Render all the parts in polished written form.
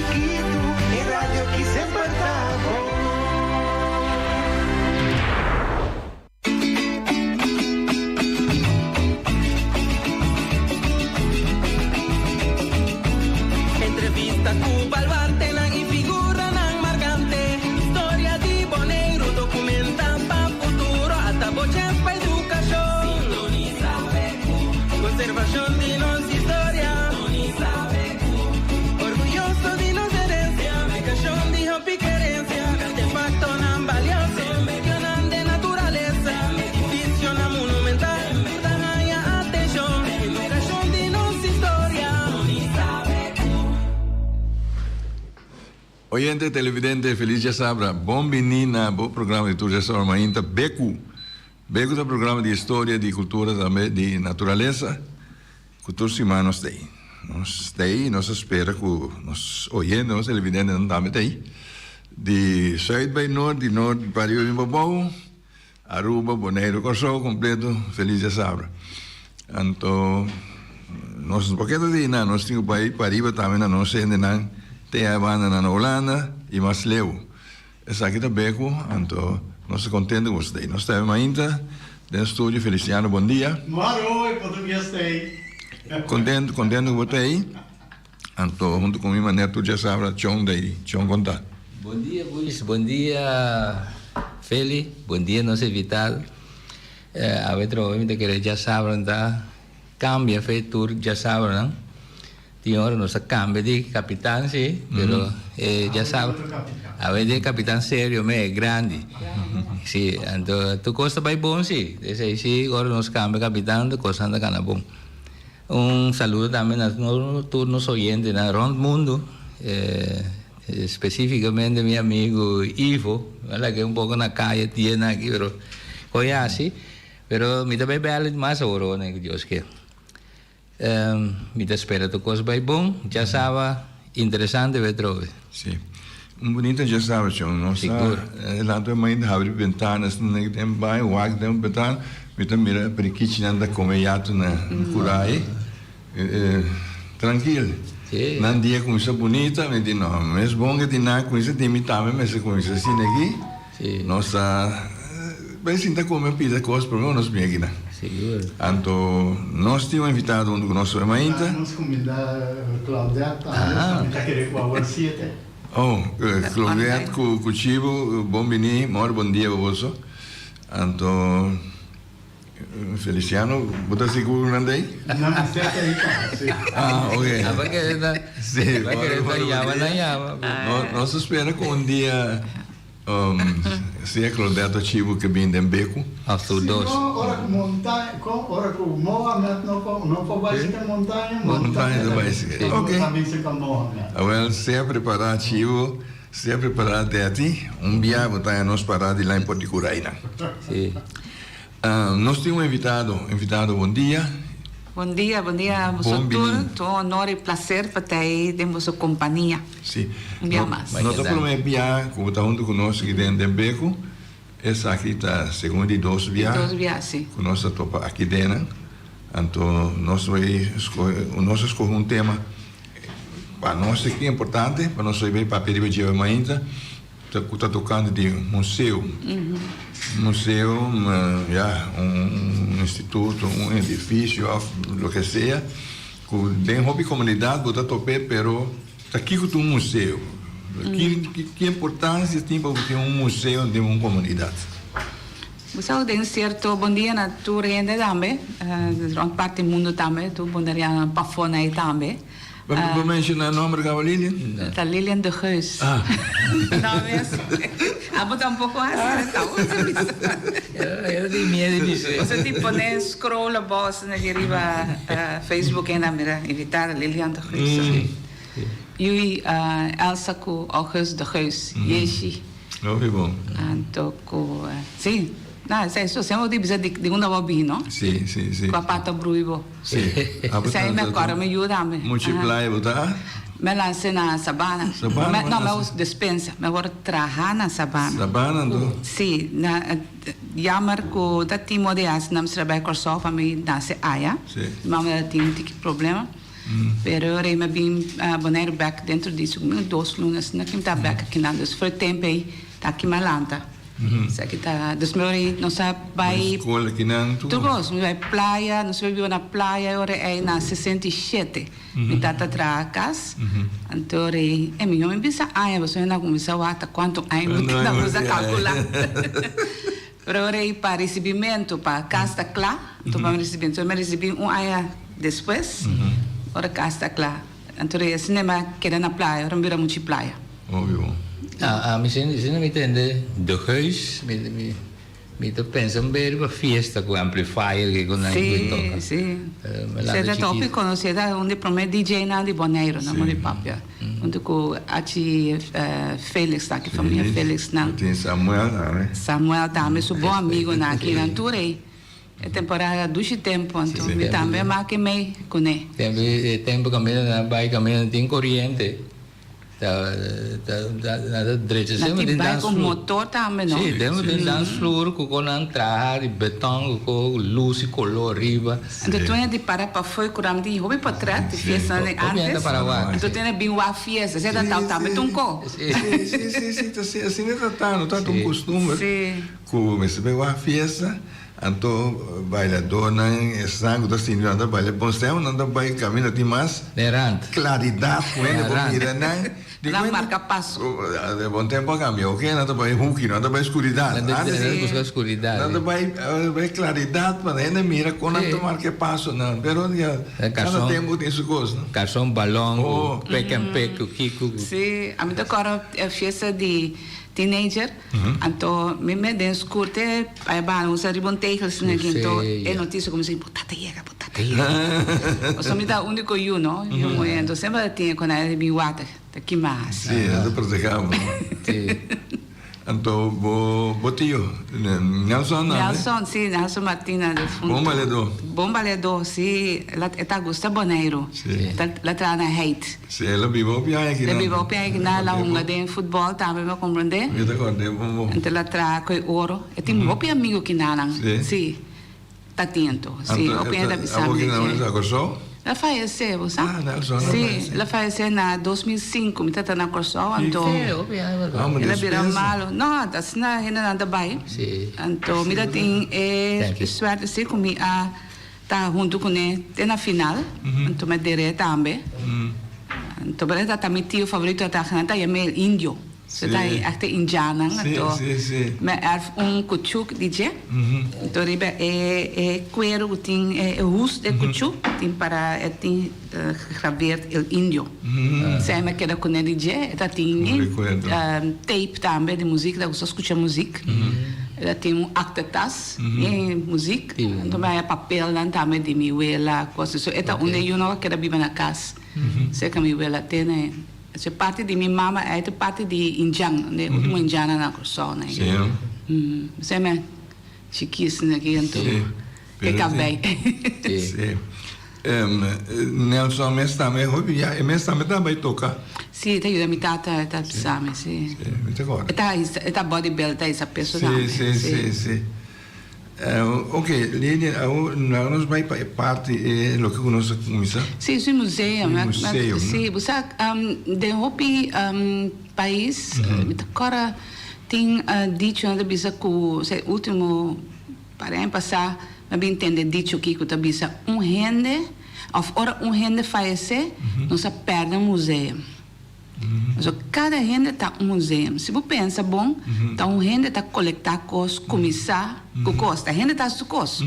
chiquito e radio que sempre tá bom. Entrevista com Balbarte na figura na marcante. História de Boneiro documenta para futuro. Até bochas para educação. Sintoniza Beco. Conservação de nossa história. Sintoniza Beco. Orgulhoso de nossa herencia. Mecação de hopi querência. Artefacto na valioso. Mencionando de natureza. Edifício na monumental. Ganha atenção. Mecação de nossa história. Sintoniza Beco. Oyente televidente, feliz dia sabra. Bom menina, bom programa de tudo essa forma ainda. Beco. Beco é um programa de história, de cultura, também de natureza. Cultura semana nós tem. Nós tem, nós espera que nós oyentes, nós televidentes não também tem. De sul para norte, de norte para o Imbabão, Aruba, Bonaire, Corsol, completo, feliz dia sabra. Então, nós um pouquinho de nada, nós temos país para arriba também, nós temos tem a banda na Holanda e mais leu. Essa aqui é Beco, então nós estamos contentes com você. Nós estamos ainda no estúdio, Feliciano, bom dia. Maro, português tem. Contente com você aí. Então, junto com minha neto, já sabe, Chong daí, Chong contar. Bom dia, Luiz. Bom dia, Feli. Bom dia, nosso invitado. A veterano que já sabe, cambia, fez tour, já sabe, não? Tinha hora nossa cambia de capitão, sim, pero já sabe, a vez capitão sério, mas é grande. Sim, então tu gosta bem bom, sim. Esse sim, agora nos cambia capitão, tu gosta da cana bom. Saludo também a todos os oyentes na Rondo Mundo, especificamente meu amigo Ivo, que é pouco na calle, tiene aqui, pero conhece, pero me também bem mais agora, né, que Deus quer. Me espera tu coisa bem bom, já sabe, interessante ver trove. Sim. Bonito já sabe, Chong. Nós lá também ainda abre ventanas, não tem bem, o ar tem ventana, me também mira para que tinha anda comer jato na curai, tranquilo. Não dia com isso bonita, me diz não, mas bom que tinha com isso tem me também, mas com isso assim aqui, nossa, bem sim tá comendo pizza coisa para nós bem aqui, né? Então, nós tínhamos invitado um do nosso irmão. Nós convidamos Claudete, já queria com a Warsiete. Oh, Claudete, com o Chivo, bom dia, bom dia a você. Então, Feliciano, você está seguro, não é? Não, mas é aí, ah, ok. Vai querer dar, vai querer dar llama na llama. Nós esperamos que um dia se é Claudete Chivo que vem de Beco. Dos. Ora com montanha, ora com Mohamed, não for básica montanha. Montanha da básica. Ok. Também se com Mohamed. Well, se é preparado, Chivo, se é preparado até ti, dia vai nós parar de lá em Poticuraina. Sim. Nós temos um invitado, bom dia. Bom dia, Estou honor e prazer para ter em vossa companhia. Sim. Um dia mais. Nós estamos enviar, como está junto conosco aqui dentro de Beco, essa aqui está segundo de dois viagens. Sim. Conosco topa aqui dentro. Então, nós vamos escolher um tema para nós aqui importante, para nós saber para pedir de ainda. Está tocando de museu. Museu, instituto, edifício, o que seja, tem hobby comunidade, botar tope, pero está aqui com um museu. Que importância tem para ter um museu de uma comunidade? Você tem certo, bom dia na tua renda também, durante parte do mundo também, tu poderia para fora aí também. Vamos mencionar o nome da Lilian? Da Lilian de Geus. Não é assim? Botar um pouco assim, então. Eu tenho medo disso. Você tipo, né, scroll a boss na deriva Facebook e na mira, evitar a Lilian de Geus. E Elsa com August de Geus, Yeshi. Não, é bom. Então, sim. Não, isso siamo di bisogno di un bambino. Sì. Qua pata bruivo. Sì. Sai me ancora mi aiuta a me. Multiply botar. Me lancei na sabana. Não, me uso dispensa. Me vou trabalhar na sabana. Sabana do? Sim, jammer que dat timo de as nam trabalho com só para me dar se aia. Sim. Mas me tinha que problema. Pero rei me bin Bonaire back dentro disso, 2 lunas, na que tá back aqui na dos foi tempo aí, tá aqui malanta. Sa kita, dos meu rei não sabe vai Escola aqui não tu. Trugos, vai praia, nós vivemos na praia, ora é na 67. Me tata tracas. Então, é minha mãe pensa, você não começa a atar quanto anos que não usa calcular. Pero para recebimento, para casta clá, então para recebimento, eu me recebi aia depois, ora casta clá. Então, é cinema que era na praia, ora vira muito praia. Óbvio. Misschien me entende, de huis, me pensa bem uma festa com amplifier que quando Sim, sim. Você já topi conhece da onde promete DJ na de Bonaire, na mão de papia. Onde com a Félix, tá aqui família Félix na. Tem Samuel, né? Samuel também, sou bom amigo na aqui na Turei. É temporada do tempo, então me também marque meio com ele. Tempo caminho na baia caminho tem corrente. Da direita, sempre tem dance floor. Motor também, não? Sim, temos tem dance floor com entrada de betão, com luz e color riba. Então tu é de para foi curam de hobby para trás de festa né antes. Então tem bem uma festa, você dá tal também tunco. Sim, assim é tratado, tá um costume. Sim. Com receber uma festa. Então, bailador, sangue da senhora, baila, você não anda vai caminho de mais claridade, quando mira, não marca passo. De bom tempo cambiou, ok? Não vai ruki, não vai escuridade. Não busca escuridade. Não vai claridade, para ainda mira quando não marca passo, não. Pero cada tempo tem sua coisa. Carção, balão, peca em peca, kiko. Sim, a mim agora é festa de teenager, então me dens curte, aí vai usar ribon tegels né, então é notícia como se botata chega. O só me dá único eu não, eu então sempre tinha quando era bem water, daqui mais. Sim, não protegamos. Então, botillo, Nelson, sim, Nelson Martina de fundo. Bom baleador, sim, ela está gosta Bonaire, ela está na hate. Sim, ela vive o piano aqui. Ela vive o piano aqui na la hunga de futebol também, me compreende? Eu te acordei, bom. Então ela traz com ouro, e tem um amigo aqui na sim, está atento, sim, o piano da Bissau. Aqui na Unisa Corsol? Ela faleceu, sabe? Nelson. Sim, ela faleceu na 2005, me tata na Corsol, então. Ela vira malo. Não, assim na ainda nada bem. Então, me tem suerte assim comigo a tá junto com ele, tem na final, então me dere também. Então, para ela tá meu tio favorito tá ganhando é meu índio. Você tá até indiana, então. Me erf kuchuk DJ. Então, riba é cuero que tem é hus de kuchuk, tem para tem graveerd el índio. Sai me queda com ele DJ, tá tem tape também de música, da você escuta música. Ela tem actetas em música, então é papel lá também de minha abuela, coisas. Então, onde eu não quero viver na casa. Sei que minha abuela tem essa parte de minha mama é parte de Indian, né? Último indiana na Corsol, né? Sim. Você me chiquíssimo aqui então. Que acabei. Sim. Nelson, mas também também toca. Sim, tá ajuda a tata, tá sabe, sim. Muito agora. Tá bodybuilder, tá essa pessoa também. Sim. Ok, Lilian, nós vai parte do que nós começamos? Sim, isso é museu. Sim, você de hobby país, agora tem dito na bisa que o último para passar, não bem entender dito que o bisa rende, of ora rende falece, nós perde museu. Mas cada rende está museu. Se você pensa bom, tá rende está coletar coisas, começar com coisas. A rende está su coisas.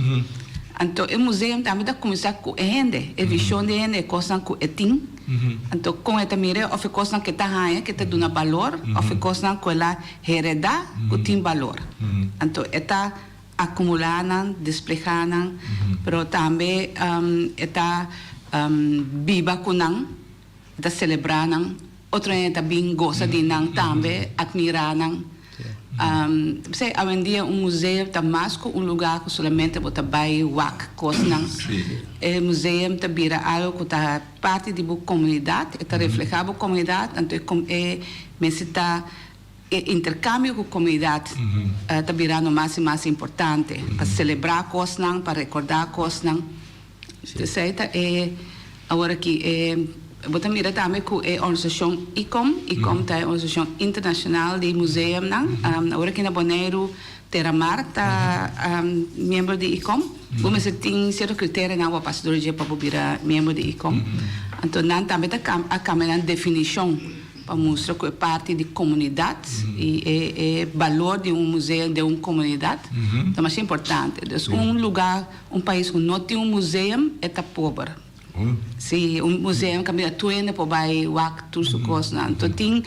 Então, o museu também está começar com rende. A visão de rende é coisa que é tem. Então, com esta mira, ou coisa que está ganha, que está dando valor, ou coisa que ela hereda, que tem valor. Então, está acumulando, desplegando, mas também está viva com não, está celebrando. Outro é também gosta de não também admirar não. Você hoje em dia museu está mais que lugar que somente você vai wak coisa não. O museu está vira algo que está parte de uma comunidade, está reflejando a comunidade, então está intercâmbio com a comunidade está virando mais e mais importante para celebrar coisas não, para recordar coisas não. Então é agora que bota mira também com a organização ICOM é uma organização internacional de museu, agora que na Bonaire Terramar tá membro de ICOM, como se tem certo critério na passadora de para virar membro de ICOM, então não também tá a câmera definição para mostrar que é parte de comunidade e é valor de museu de uma comunidade, então é importante. Então lugar, país que não tem museu é pobre. Sim, museu que a tuena para vai tudo isso coisa. Então tem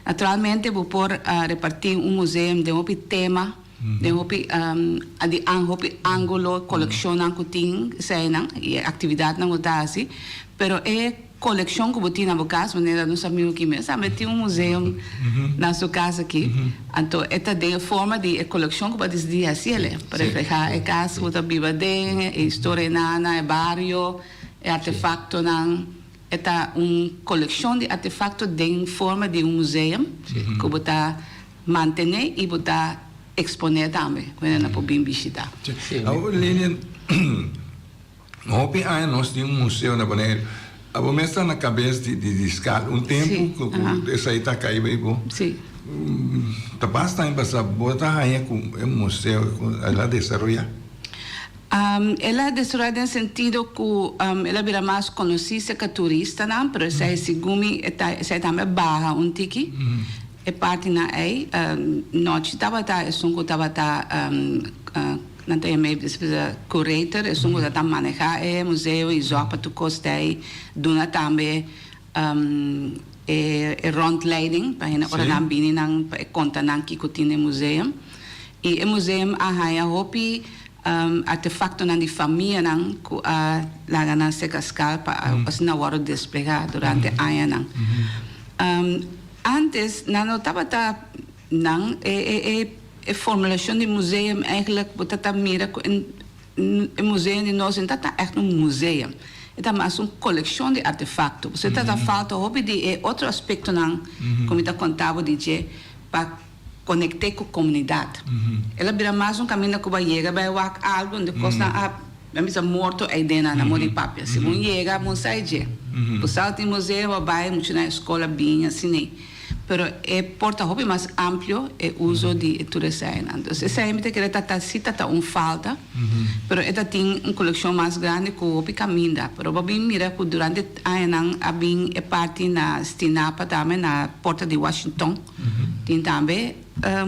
naturalmente vou por repartir museu de tema, de ângulo, coleção que tem, e atividade não dá assim, pero coleção que você na casa, maneira não sabia o que mesmo, sabe, tem museu na sua casa aqui, então esta é a forma de coleção que você decidir assim, para reflejar a casa, o que vive dentro, a história na barrio, artefacto não, esta coleção de artefactos em forma de museu que você mantém e você exponer também quando não pode visitar. Lilian, hoje nós temos museu na Bonaire. A você está na cabeça de escala tempo que essa aí está caindo. Sim. Tá bastante passar botar aí com o museu ela desenvolver. Ela desenvolve no sentido que ela vira mais conhecida que turista, não? Mas essa é segumi, essa também barra tiki. É parte na noite estava não tem meio curator, é só que manejar o museu e já para tu costei, dona também rondleiding, para a hora não bini não conta não que tem o museu e o museu a hopi artefacto na de família não que lá na secascal para na hora de desplegar durante a ano não. Antes não estava não a formulação de museu eigenlijk wat dat mira o museu de nós não está echt museu é mais coleção de artefactos você está falta hobby de outro aspecto não como está contava de para conectar com a comunidade ela vira mais caminho que vai chegar vai algo onde costa a missa morto aí dentro na mão de papel se não chega não sai de o salto em museu vai muito na escola bem assim pero porta hobby mais amplo o uso de turismo. Então, sempre que ela cita falta, pero ela tem uma coleção mais grande que o hobby caminha. Pero bem mira que durante a ano a bem parte na Stinapa também na porta de Washington, tem também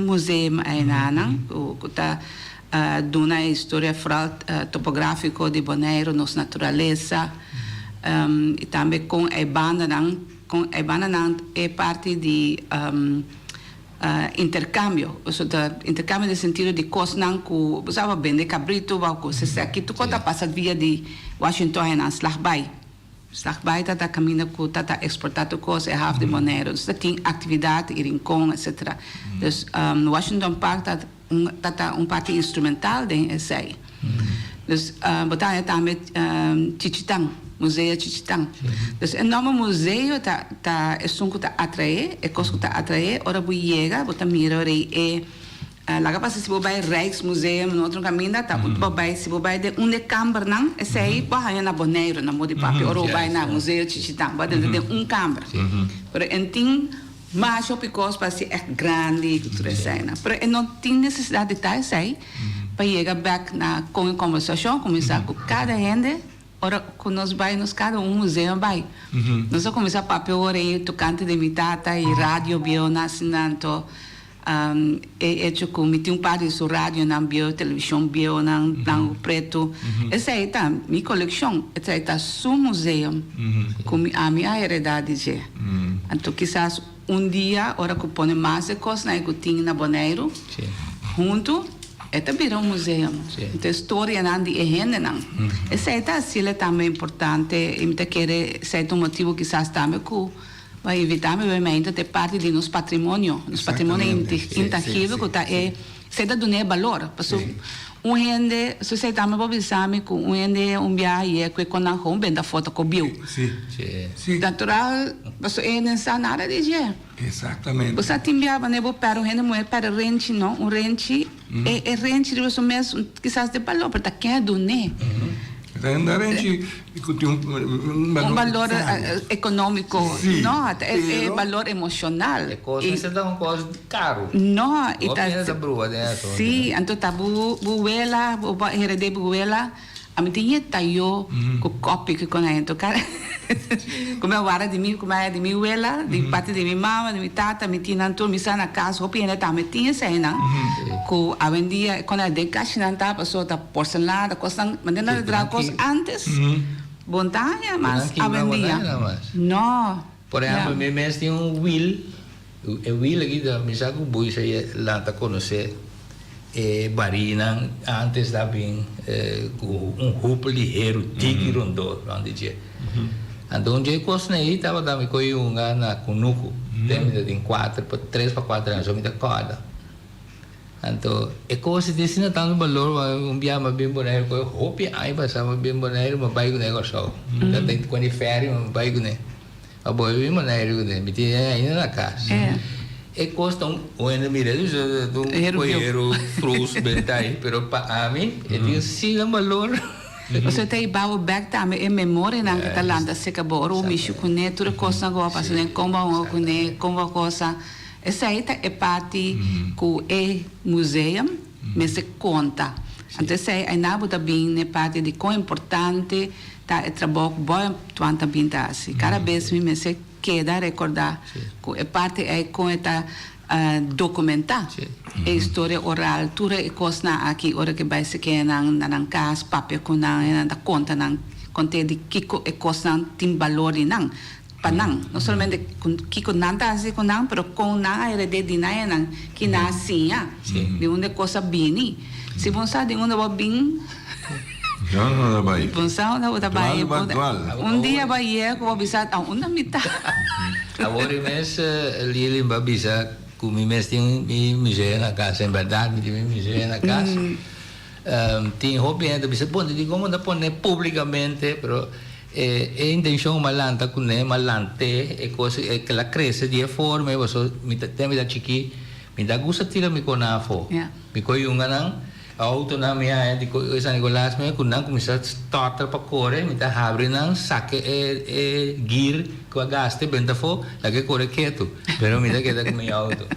museu aí na ano que está dando a história topográfica de Bonaire, nossa natureza, e também com a banda é parte de intercâmbio, ou seja, intercâmbio no sentido de coisas que você vai vender cabrito, você aqui tu conta passa via de Washington e na Slagbai está caminho que está exportando coisas é half de Bonaire, você tem atividade em Rincón, etc. Então, Washington Park está parte instrumental de esse aí. Então, botar também Chichitang, Museu Chichitang. Então, o nome museu está que está atrair, é coisa que está atrair, ora você chega, você mira aí lá que se você vai Rijksmuseum, no outro caminho, tá, se você vai de onde câmara não, esse aí vai na Bonaire, na mode papel, ou vai na Museu Chichitang, vai dentro de câmara. Pero tem mais opicos para ser grande, tudo isso aí, pero não tem necessidade de estar aí para chegar back na conversação, começar com cada gente. Ora, quando nós vamos, cada museu vai. Nós vamos começar a papel, tocante de mitata e rádio, bio, nascimento. Hecho com tem parte de rádio, não bio, televisão, bio, não preto. Essa aí tá, minha coleção, essa aí tá seu museu, com a minha heredade. Então, quizás dia, ora que põe mais coisas que tem na Bonaire, junto. Esta vira museu. Então, a história não de gente não. Essa é também importante. E quer certo motivo quizás também que vai evitar obviamente ter parte de nosso patrimônio intangível que está certa do né valor. Porque gente, se você também pode pensar que gente viagem que quando a home vende foto com bio. Sim. Natural, você não sabe nada de jeito. Exatamente. Você tem viagem, né? Para gente mulher para rente não, rente é rente de você mesmo, quizás de valor, porque quem é do né. Un valore economico, Sì, no? È però- valore emozionale. E cosa se dá coisa caro. No, da brua dentro. sì, anto tabu buela, herede buela, a me tinha taio com copi que conento, cara. Como eu era de mim, como é de minha buela, de parte de minha mama, de minha tata, me tinha anto me sa na casa, hopi ainda tá me tinha cena. Com a vendia, quando é de caixa não tá, passou da porcelana, coisa, mas não era coisa antes. Montanha, mas a vendia. No. Por exemplo, meu mês tinha Will. O Will aqui da misa com boi sai lá tá conhecer barina antes da bem roupa ligeiro tigre rondor onde dia. Então je costa aí tava da me coi na Kunuku. Tem de 3 para 4 anos, me da corda. Então, é coisa de sina tanto valor, biama bem boneiro, coi roupa aí passava bem boneiro, mas vai com negócio. Já tem quando férias, mas vai com né. A boa bem boneiro, né? Me tinha ainda na casa. E costa o ainda mira do coelho frus bentai, pero para mim, é sim um valor. Você tem bau back também é memória na Catalanda se acabou o micho com né tudo coisa agora passa né como com né como coisa essa aí é parte com é museu mas se conta então sei aí na buta bem né parte de quão importante tá é trabalho bom tuanta pinta assim cada vez me se queda recordar com é parte é com esta documentar a história oral tudo é coisa aqui ora que vai se que nang cas papel com nang da conta nang conte de kiko é coisa tem valor nang panang não somente com kiko nanda assim com nang pero com nang era de dinai nang que nascia de onde coisa bini se você de onde vai bem não da Bahia. Pensava da Bahia. Dia Bahia que vou visitar a uma mitad. Agora mês Lili babisa com mi mês tem museu na casa, em verdade, tem museu na casa. Tem hobby ainda, bisa bom, de como da pone publicamente, pero a intenção malanta com né malante é coisa é que ela cresce de forma, você me tem da chiqui, me dá gusta tira me conafo. Me coiunga não autonomia de San Nicolás me kunang começar starter para correr me tá abre não saque gear que a gaste benta fo lá que corre quieto pero me dá queda com meu auto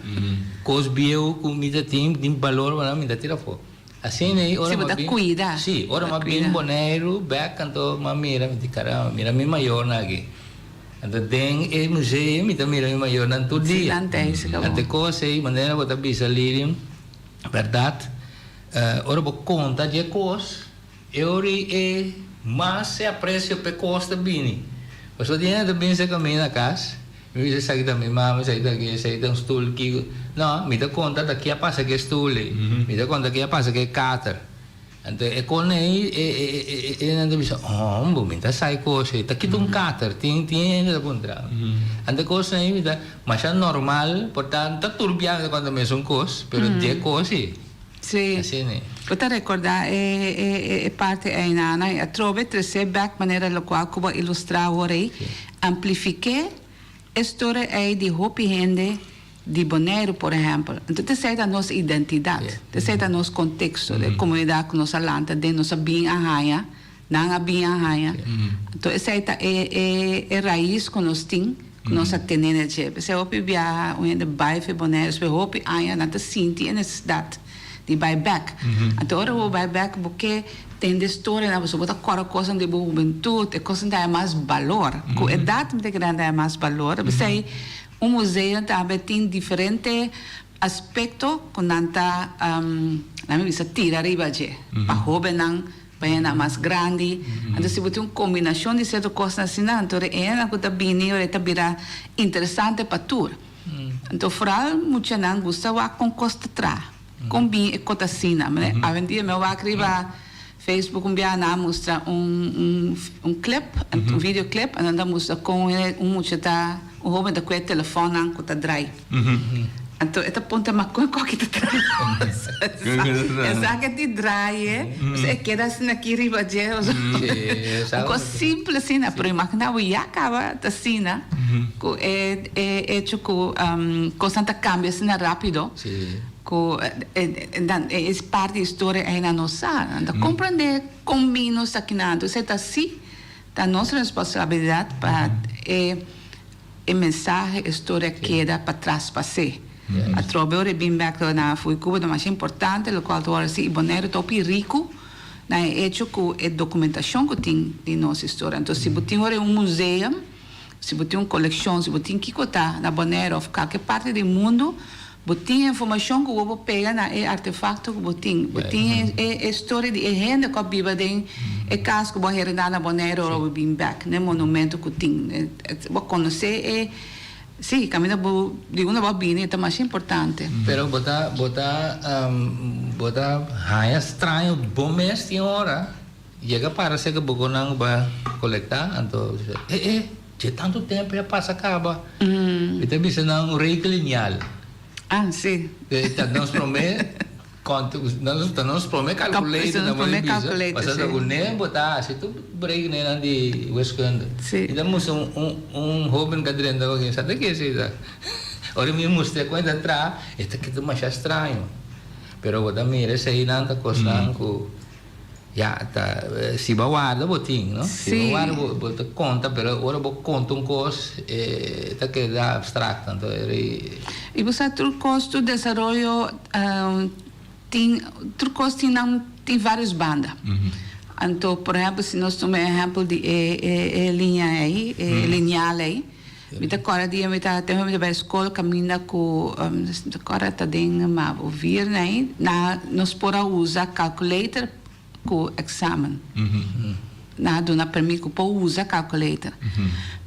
cos bio com me dá tem valor para me dá tira fo assim né ora mas bem cuida sim ora mas bem boneiro back canto mas mira me cara mira me maior na aqui então tem o museu me tá mira me maior na todo dia até coisa aí maneira botar bisa lirim verdade ora vou contar de coisas eu mais se aprecia pe costa bini mas o dia da bem se caminha na casa me diz sai da minha mãe sai daqui sai da stool que não me dá conta daqui a passa que stool me dá conta que a passa que cater então é com aí não deve ser bom me dá sai coisa tá aqui um cater tem ainda contra então coisa aí me dá mas é normal portanto tá turbiado quando me são coisas pero de coisa Sì, poter ricordare è parte è nana e trove tre back maniera la quale come illustrare ora amplifiche storia è di hopi hende di Bonaire por esempio então sei da nossa identidade sei da nosso contexto da comunidade que nós alanta de nossa bem arranha não bem arranha então sei da é raiz que nós tem nossa energia se hopi via onde bairro Bonaire se hopi arranha não sente necessidade de buyback. Agora o buyback porque tem de história, na você bota cora coisa de boa juventude, coisa que dá mais valor. Com a idade de grande dá mais valor. Você museu também tem diferente aspecto quando anda na minha vista tira arriba je. Para jovem não para mais grande. Então se você uma combinação de certas coisas assim, então é uma coisa bem e está vira interessante para tu. Então fora muito não gosta com costa atrás. Com bem e cotacina, mas a vendia meu acriba Facebook na mostra clip, videoclip, anda mostra com mucheta jovem da que telefone com tá dry. Então, esta ponta macon que te traz. Essa que te trai, você queda assim aqui riba de algo simples assim, na imagina o ia acaba assim, né? É hecho com coisa que cambia assim rápido. É parte da história aí na nossa. Então, compreender combina-se aqui na. Então, é assim, da nossa responsabilidade para a mensagem, a história queda para trás para ser. A trobe ora bem back na foi Cuba do mais importante, o qual agora se Bonaire topi rico na hecho com a documentação que tem de nossa história. Então se botem ora museu, se botem coleção, se botem que cotar na Bonaire ou qualquer parte do mundo, botem informação que o vou pegar na artefato que botem a história de gente que vive dentro é caso que vou herdar na Bonaire ou bem back, né monumento que tem, vou conhecer Sì, cammina di una bambina è molto importante. Però bota haya estranho bom mês tinha hora. Chega para ser que bogo não vai coletar, então de tanto tempo já passa acaba. E também se não reiclinhal. Ah, sì. Então nós promete nós promete calculate na bolsa. Mas a gune botar se tu break nem de Western. Então nós jovem cadrenda alguém sabe que é isso. Ora me mostra quando entrar, isso que é mais estranho. Pero botar mira sei nada coisa com já tá se baguarda botinho, não? Se baguarda bota conta, pero ora vou conta coisa tá que dá abstract, então e você tu custo desenvolvimento tem várias bandas. Então, por exemplo, se nós tomamos exemplo de linha aí, lineal aí, Mita agora dia mita temos mita escola caminha com agora tá dentro mas ouvir né na nós pora usar calculator com exame na dona permite para usar calculator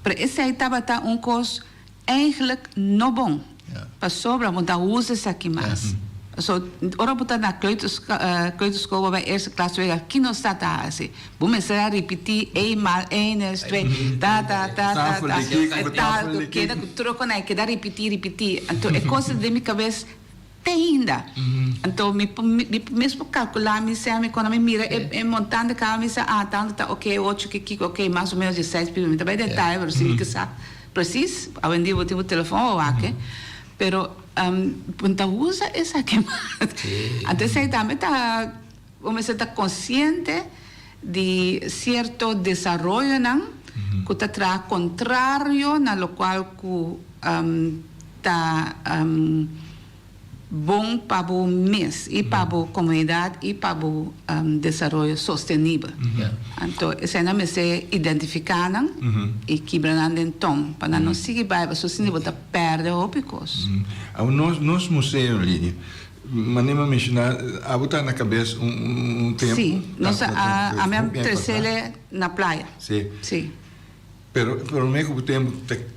para esse aí tava curso eigenlijk não bom para sobra montar usa isso aqui mais ora botar na kleuterschool bij eerste klas weer aqui não está assim vou começar a repetir mal 2 queda troco né queda repetir então é coisa de minha cabeça ainda então me mesmo calcular me se me quando me mira é montando cá me se tanto tá ok 8 que ok mais ou menos de 6 também detalhe para você que sabe preciso a vender vou ter o telefone ou aqui pero punta usa essa que antes aí também tá vamos estar consciente de certo desenvolvimento não que tá traz contrário na lo qual que tá bom para o mês e para a comunidade e para o desenvolvimento sustentável. Então, essa é a se identificar e quebrar em tom para não seguir para sustentável tá perde o picos. Nos museus ali, manema mencionar, a botar na cabeça tempo. Sim, a minha terceira na praia. Sim. Pero me que tempo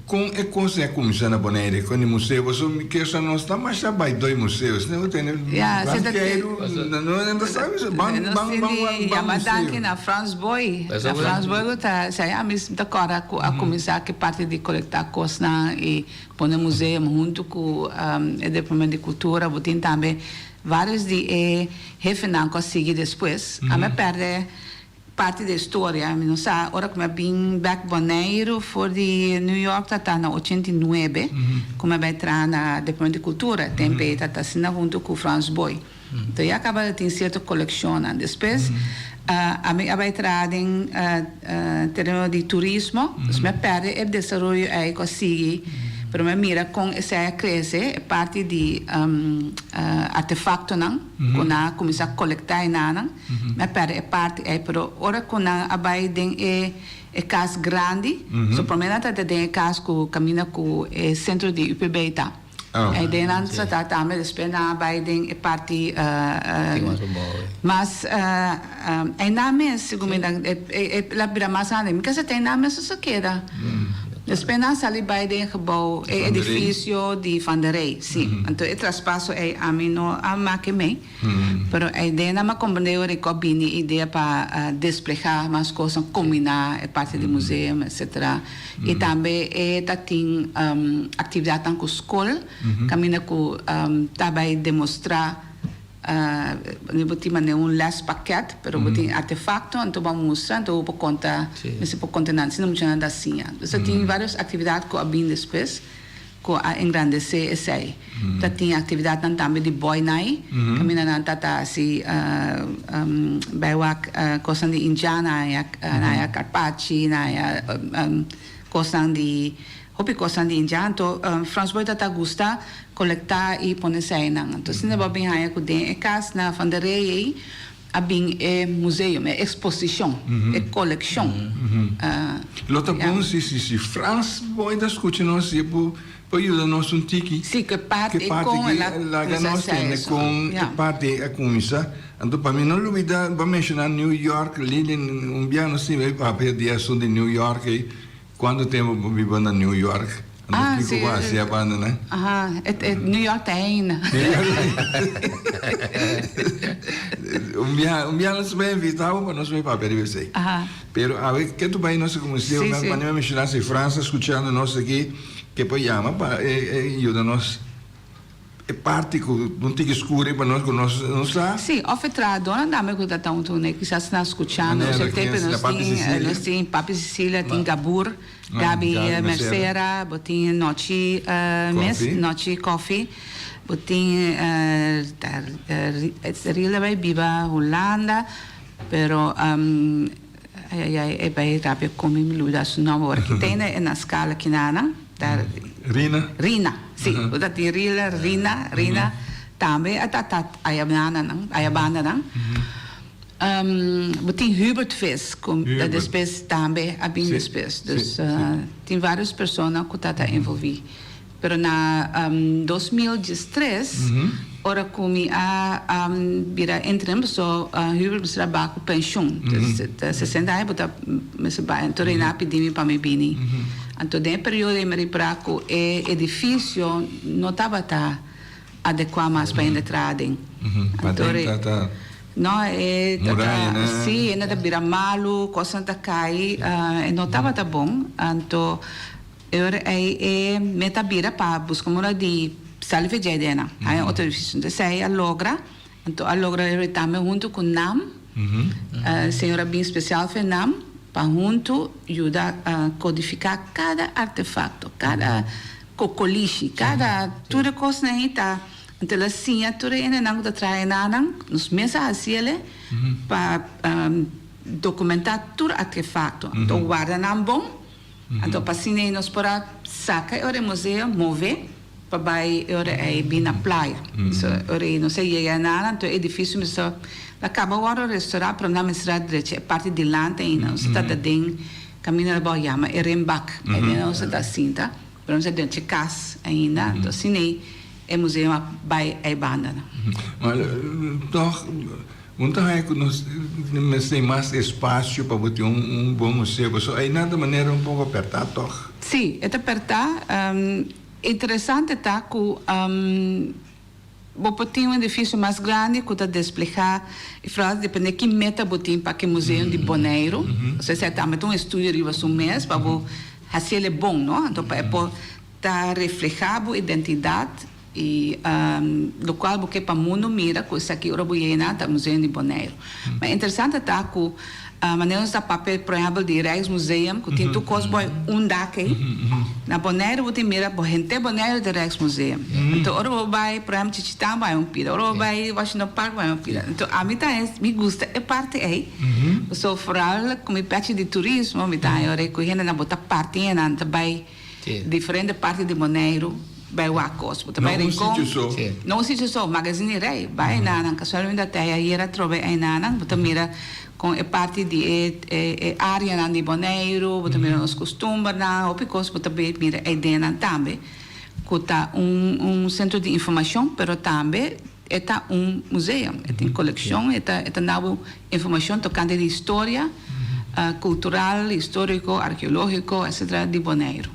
com é coisa começando a Bonaire com o museu você me quer só não está mais já vai 2 museus não tem banqueiro não sabe aqui na France Boy tá sai a mesma da cara a começar que parte de coletar coisas e pôr no museu junto com o departamento de cultura botem também vários de refinar conseguir depois a me perde parte da história, não sei, ora como eu vim back Bonaire, for de New York, tá na 89, como eu entrar na Departamento de Cultura, também tá assinando junto com o France Boy. Então, eu acaba de ter certa coleção. Depois, a minha vai entrar em terreno de turismo, se me perde o desenvolvimento aí conseguir, pero me mira com essa cresce parte de artefacto não, quando a começar a coletar não, me perde parte aí, pero ora quando a vai den é casa grande, so promenada até den casa que caminha com o centro de UPB tá. Aí dentro se tá também depois na vai den é parte mas aí na mês segundo é la bira mais ande, me casa tem na mês só queda. Dus pensa ali bij de gebouw, edifício de Van der Rey, sim. Então, o traspasso é a mim não a máquina me, pero a ideia não me compreendeu de combine ideia para desplegar mais coisas, combinar a parte do museu, etc. E também tem atividade com a escola, caminha com também demonstrar não les pakket, pero botin artefacto, então vamos mostrar, então por conta, nesse por continente, não tinha nada assim. Então tem várias atividades que abrim depois, que a engrandecer esse aí. Então tem atividade também de boy night, caminha na tata assim, bewak coisa de indiana, na carpacci, na coisa de hopi coisa de indiana, então Frans Boy tata gusta coletar e pôr nessa aí não. Então se não vai bem aí com den casa na Van der Rey abim é museu, é exposição, é coleção. Lota bom se Frans Boy das continuam se por ajudar nós tiki. Sim, que parte com la nós tem com parte a comissão. Então para mim não olvidar, vamos mencionar New York, ali piano assim, vai perder assunto de New York quando temos vivendo na New York. Sim. Né? New York tem. Não se vai invitar, mas não se vai para você. Pero a ver que tu vai nosso museu, mas me mencionar se França escutando nós aqui, que poi chama para ajuda-nos. É parte que não tem que escuro para nós que nós sa. Sim, ofetrado, não dá me cuidar tanto, né? Que já está escutando, você tem nós tem Papi Sicília, tem Gabur, Gabi Mercera, botin Noche Noche Coffee, botin Rila vai viva Holanda, pero é bem rápido como me luda su nome, porque tem na escala que nada. Rina, sim. Dat die Rina, também atat ayabana não. Tem Hubert Vis, dat depois também a bem depois. Dus tem várias pessoas que estão envolvidas. Pero na 2013, ora como a vira entramos so Hubert será com pensão. 60 anos, mas vai então reinar pedir para me bini. Então, nesse período, eu me reparei que o edifício não estava adequado mais para entrar dentro. Não, sim, ainda vira malo, coisa não cai, não estava bom. Então, eu me tabira para buscar uma de salve de Edena. Aí, outro edifício, então, aí, a logra também junto com NAM, senhora bem especial foi NAM, para junto ajudar a codificar cada artefacto, cada cocoliche, cada tudo coisa aí tá. Então assim, tudo ainda não está trazendo nos mesas assim para documentar tudo artefacto. Então guarda não bom. Então para assim nós para sacar o museu mover para vai é bem na praia. Isso não sei chegar nada, então edifício só acaba agora o restaurante para não mostrar direito a parte de lá tem não se está dentro caminho da boia mas é rembak não se está cinta para não se dentro de casa ainda então assim é museu vai é banda mas doch muita gente nós tem mais espaço para botar bom museu só aí nada maneira pouco apertado toch sim é apertar interessante tá com botar edifício mais grande que está desplegar e falar depende de que meta botar para que museu de Bonaire você se está metendo estúdio riba um mês para fazer ele bom não então para tá reflejar a identidade e local porque para mundo mira coisa que ora boiena tá museu de Bonaire mas interessante tá com maneira da papel por exemplo de Rijksmuseum que tem tu coisa daqui na Bonaire você mira por gente Bonaire de Rijksmuseum então ora vai por exemplo Chichitá vai pira ora vai Washington Park vai pira então a mim tá me gusta é parte aí só falar como parte de turismo me tá ora que gente na botar parte na também diferente parte de Bonaire vai o acos também não sítio só magazine rei vai na casualmente até aí era trove aí na você mira com a parte de área na de Bonaire, você mira os costumes na, ou porque você também mira a ideia também, que está centro de informação, pero também está museu, tem coleção, está nova informação tocante de história, cultural, histórico, arqueológico, etc. de Bonaire.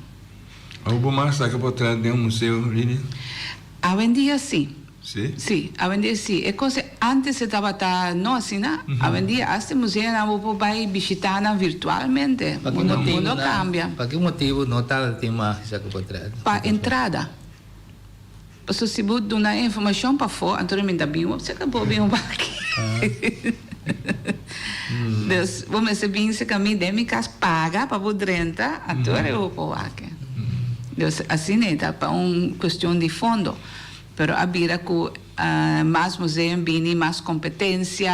Algo mais que pode trazer de museu, Lilian? Hoje em dia, sim. Sim? Sim, hoje em dia, sim. É coisa, antes estava não assim, né? Hoje em dia, este museu não vai visitar virtualmente. O mundo cambia. Para que motivo não está tem mais que pode trazer? Para entrada. Se você dá uma informação para fora, então me dá bem, você acabou bem aqui. Dus vamos receber esse caminho de minha casa paga para poder renta, agora eu vou aqui. Dus assim é para uma questão de fundo. Pero abira que mais museu bem mais competência,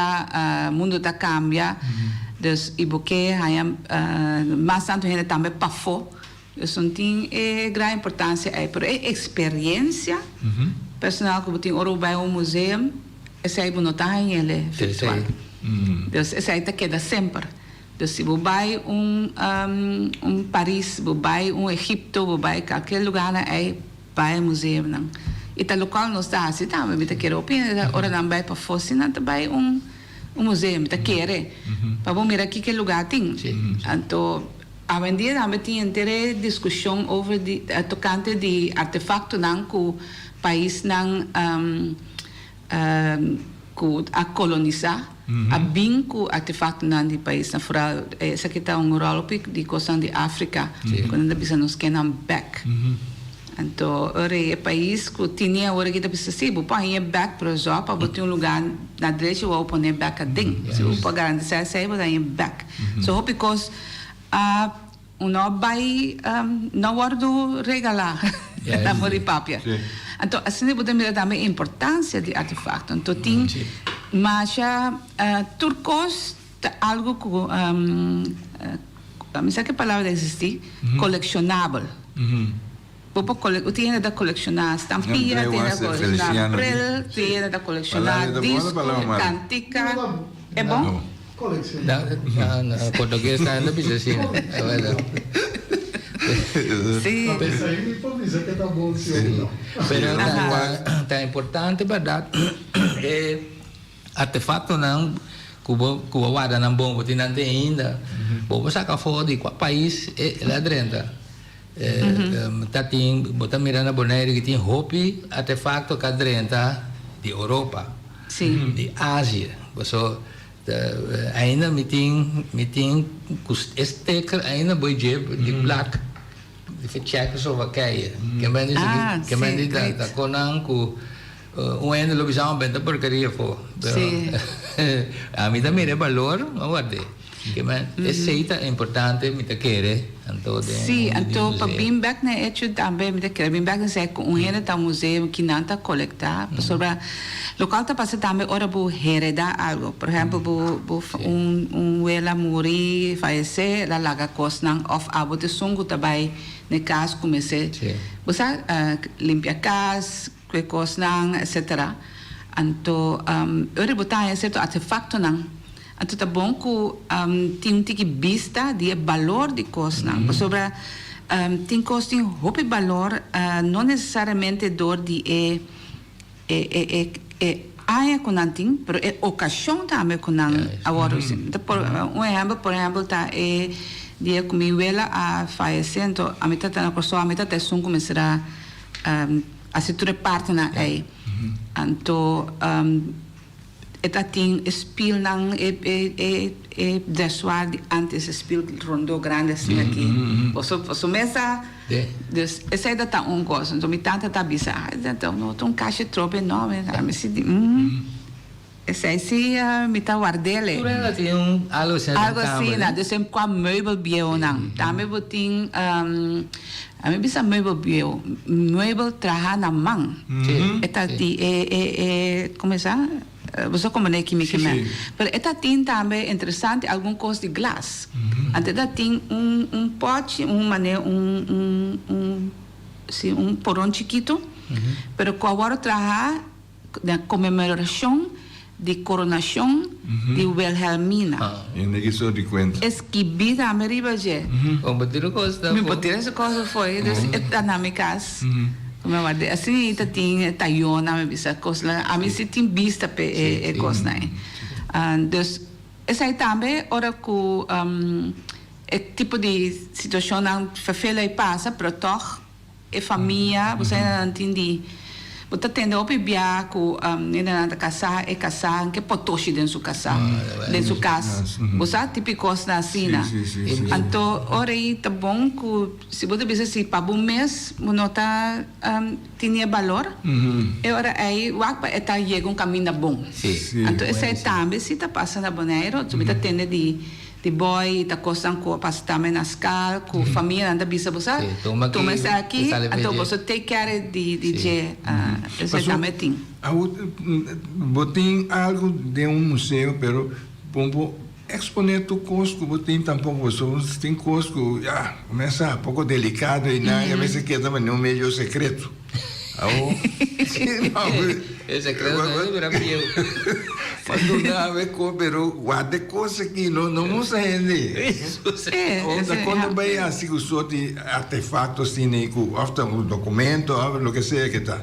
o mundo está cambia. Dus e porque mais tanto gente também para fora. Dus não tem grande importância aí, pero é experiência personal que tem oro vai um museu, esse aí não está em ele virtual. Dus esse aí tá queda sempre. Dus se você vai Paris, você vai Egito, você vai qualquer lugar aí vai museu não. E tá local não está assim, tá, mas me quero opinar, ora não vai para fora, se não tá vai museu, me quer. Para você mirar aqui que lugar tem. Então hoje em dia também tem interesse discussão sobre tocante de artefacto não que o país não a colonizar, a bem que o artefacto não de país na fora, essa que está rol de coisa de África, quando a pessoa nos quer back. Então, ora é país que tinha hora que a pessoa se põe back para o para botar lugar na direita ou pôr back a dentro, se o para garantir essa aí botar back. So because não vai não guardo regalar na moripápia. Então assim eu podemos ver também a importância de artefacto. Então tem mas turcos algo que não sei que palavra existe colecionável. O tem da colecionar estampilha, tem da colecionar prel, tem da colecionar disco, cantica. É bom? Português está ainda bisa assim. Sim. Isso aí me pode dizer que tá bom, senhor. Mas é importante para é artefato não que o guarda não bom, porque não tem ainda. Vou sacar fora de qual país é lá dentro. Tá tem, botar mirando a Bonaire que tem hopi artefacto cá dentro de Europa, de Ásia. Ainda me tem steker ainda boi de black de Tchecoslovaquia que me diz da conan com ainda lo bisão bem da porcaria for a mim também é valor não guarde que me aceita é importante me te querer então para bem back na hecho também me te querer bem back é com ainda tá museu que não tá coletar sobre local tá passa também ora bu heredar algo por exemplo bu ela morrer falecer la laga cosnan of abo te sungu também na casa comecei você limpar casa que cosnan etc então ora botar é certo artefacto não então tá bom que tem que vista de valor de coisa não sobre tem coisa tem hope valor não necessariamente dor de área com nanting, pero é ocasião também com nan agora sim. Por exemplo, tá dia comigo ela a falecer, então a metade na pessoa, a metade é começará a se tornar parte na aí. Então eta tem espil nan dessoar de antes espil rondo grande assim aqui. Posso mesa dus essa é da coisa, então me tanta tá bizarra, então não tem caixa trope enorme, me se essa aí se me tá guardele. Ela tem algo assim, né? De sempre com a meubel bio não. Também botin a mim bisa meubel bio, meubel trabalhar na mão. Eta como é você como é que me queima. Mas esta tem também interessante alguma coisa de glass. Até tem pote, porão chiquito, pero com agora trabalhar na comemoração de coronação de Wilhelmina. E nem que só de conta. Esquibida a meriva je. Como tiro coisa. Me botar essa coisa foi, é na minha casa. Assim, ita tem taiona, me bisa coisa. A mim se tem vista pe coisa aí. Dus essa aí também, ora que é tipo de situação que vervelha e passa, para toch, e família, você não entende. Você tem o bebê com ainda casar e casar, que potoshi dentro da casa, dentro da casa. Você típico assim, né? Então, ora aí tá bom que se você pensa assim, para um mês, não tá tinha valor. E ora aí, o que está chega caminho bom. Então, esse é também se tá passando a boneiro, você tem de boy, tá costando com passar também na escola, com família, anda bisa você. Toma isso aqui, então você take care de esse também tem. Botem algo de museu, pero pombo exponer tu cosco, botem tampouco você tem cosco, começa um pouco delicado e às vezes queda no meio secreto. El secreto no era mío. Quando não pero guarda coisa que não usa gente. Quando vai assim com sorte artefatos assim, com um documento, o que seja que tá.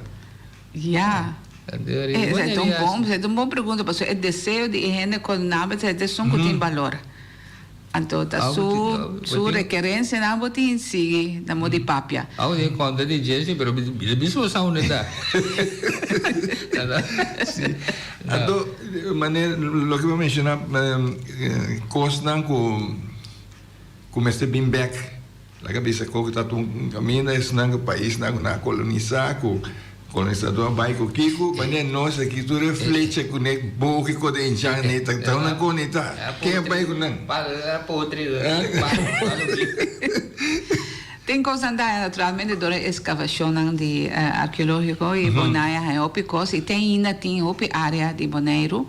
É tão bom pergunta, porque é desejo de gente com nada, é som que tem valor. Então, a sua requerência não pode seguir na moda de papia. Eu conto de Jesse, pero bispo são nada. Então, maneira, o que eu mencionar, costan com este Bimbeck, a cabeça que está um caminho no país, na colonizar, colonizador vai com Kiko, mas nós aqui tu reflete com o bom que quando enxerga neta, então não conecta. Quem vai com não? Para podre. Tem coisa naturalmente da escavação de arqueológico e Bonaire é opicos e tem área de Bonaire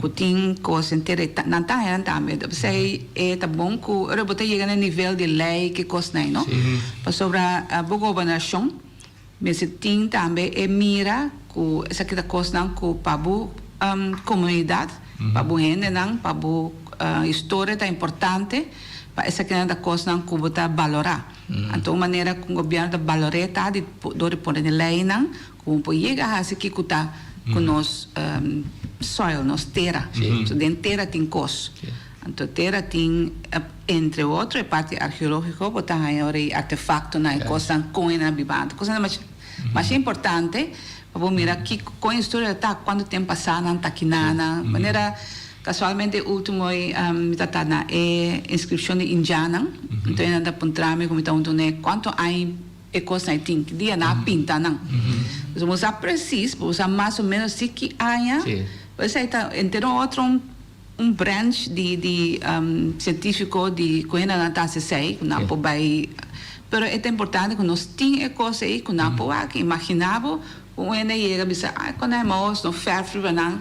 que tem coisa interessante não tá também você é tá bom que eu botar chegar no nível de lei que coisa não para sobre a boa governação mas tem também mira que essa que tá coisa não que para a comunidade para a gente não para a história tá importante para essa que é coisa não que botar valorar. Então, maneira que o governo valoriza de pôr em lei, como pode chegar a esse que está com nos soil, nos terra. Então, dentro terra tem coisa. Então, terra tem, entre outros, a parte arqueológica, botar aí artefacto na coisa com a bibanda. Coisa mais importante, para mirar que com a história tá quando tempo passado, não tá aqui nada, maneira casualmente o último está na inscrição indiana então ainda apontar-me como está quanto há coisa tem que dia na pinta não vamos a preciso usar mais ou menos se que há você está inteiro outro branch de científico de coisa na taça sei não pode vai pero é importante que nós tem coisa aí que não pode imaginar o ene chega bisa quando é moço no ferro não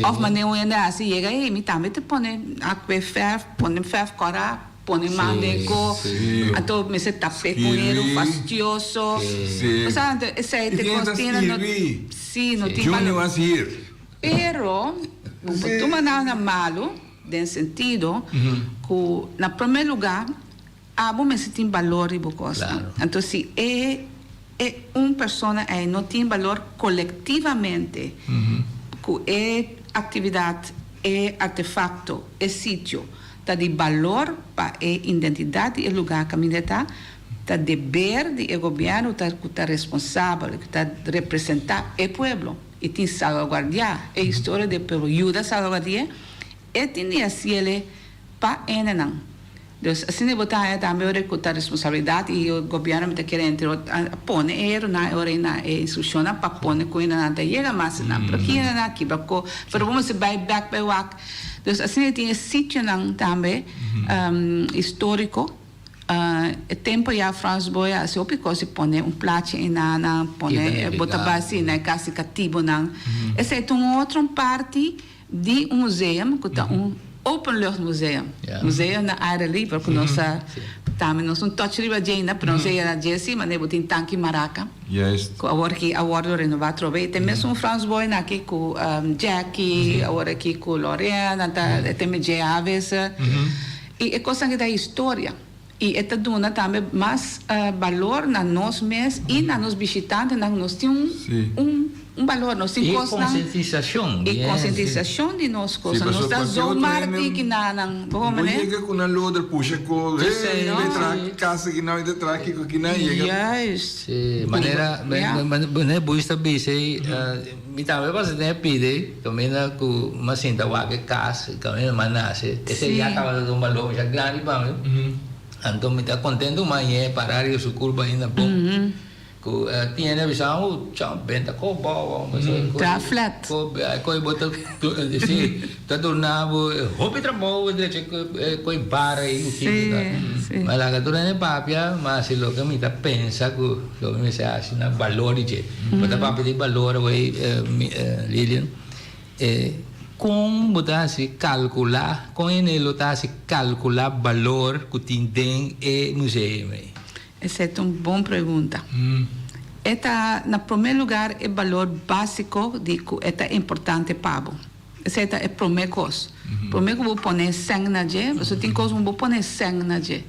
of maneira o ene assim chega e me também te põe a ferro põe ferro cora põe maneco então me se tape com ele fastioso sabe esse é de costina no sim no tipo Junior was here pero tu manana malo de sentido que na primeiro lugar a bom me se tem valor e bocosa então se uma pessoa não tem valor coletivamente que é atividade é artefacto é sítio tá de valor para a identidade e lugar que está tá dever de governo tá responsável que tá representar o povo e tem salvaguardar a história do povo ajuda a salvaguardar e tem assim para não então, assim de botar também a recutar responsabilidade e o governo está querendo pôr na instrução para pôr coisa na chega mais não porque aqui para vamos se vai back by walk então assim tem sítio também histórico tempo já Franz Boy assim o pico se põe placa na põe botar base na casa cativo não essa é uma outra parte de museu que está Open Lucht Museum. Museu na área livre, porque nós também nós touch riba Jane, para nós na Jesse, mas nebo tem tanque maraca. Agora que agora renovar trove, tem mesmo Franz Boy na aqui com Jackie, agora aqui com Lorena, tem Jay Aves. E é coisa que da história. E esta dona também mais valor na nós mesmos e na nos visitantes, nós temos um valor, nós temos coisas. Conscientização. E conscientização de nós coisas. Nós estamos zomarti que não, como né? Chega com a loader puxa com, casa que não é detrás que não chega. Yes. Maneira, maneira boa está bem, sei. Me também passa tempo pide, também na com uma cinta que casa, também na manase. Esse já estava dando valor já grande para mim. Então me está contento mas é parar e su curva ainda bom. Tinha a visão, chão benta com boa, mas tá flat. Coi bota sim, tá tornado, roupa trabalho, coi para e o que mas a cultura é papia, mas se lo que me tá pensa que lo me se acha na valor de, bota papia de valor aí Lilian, com botar se calcular, com ele botar se calcular valor que tem e museu. Essa é uma boa pergunta. Esta, na primeiro lugar, é o valor básico de que é importante para você. Essa é a primeira coisa. Primeiro, vou pôr 100 na dia, você tem coisa que vou pôr 100 na dia.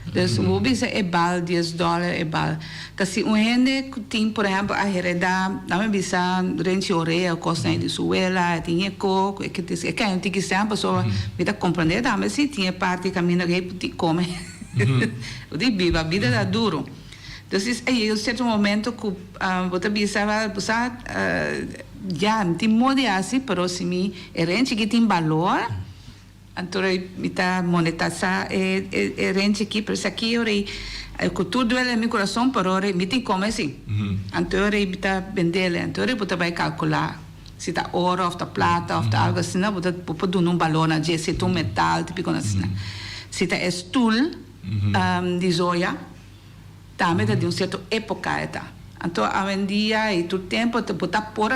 Então, vou dizer, é bal, $10, é bal. Porque um gente que tem, por exemplo, a heredar, não é bisa, rente oreia, costa de suela, tinha coco, que eu tenho que ser uma pessoa, me dá compreender, mas se tinha parte que caminha que come. Eu digo, a vida é duro. Então, aí, em certo momento, que você pensava, já, não tem modo assim, mas se me é gente que tem valor, então, me está monetizando, é gente que, por isso aqui, tudo é no meu coração, mas me tem como assim. Então, me está vendendo, então, você vai calcular. Se está ouro, ou está plata, ou está algo assim, você pode dar um valor, se é um metal, tipo assim. Se está stool, de zoia, também de uma certa época. Então, hoje em dia, e todo tempo, você pode pôr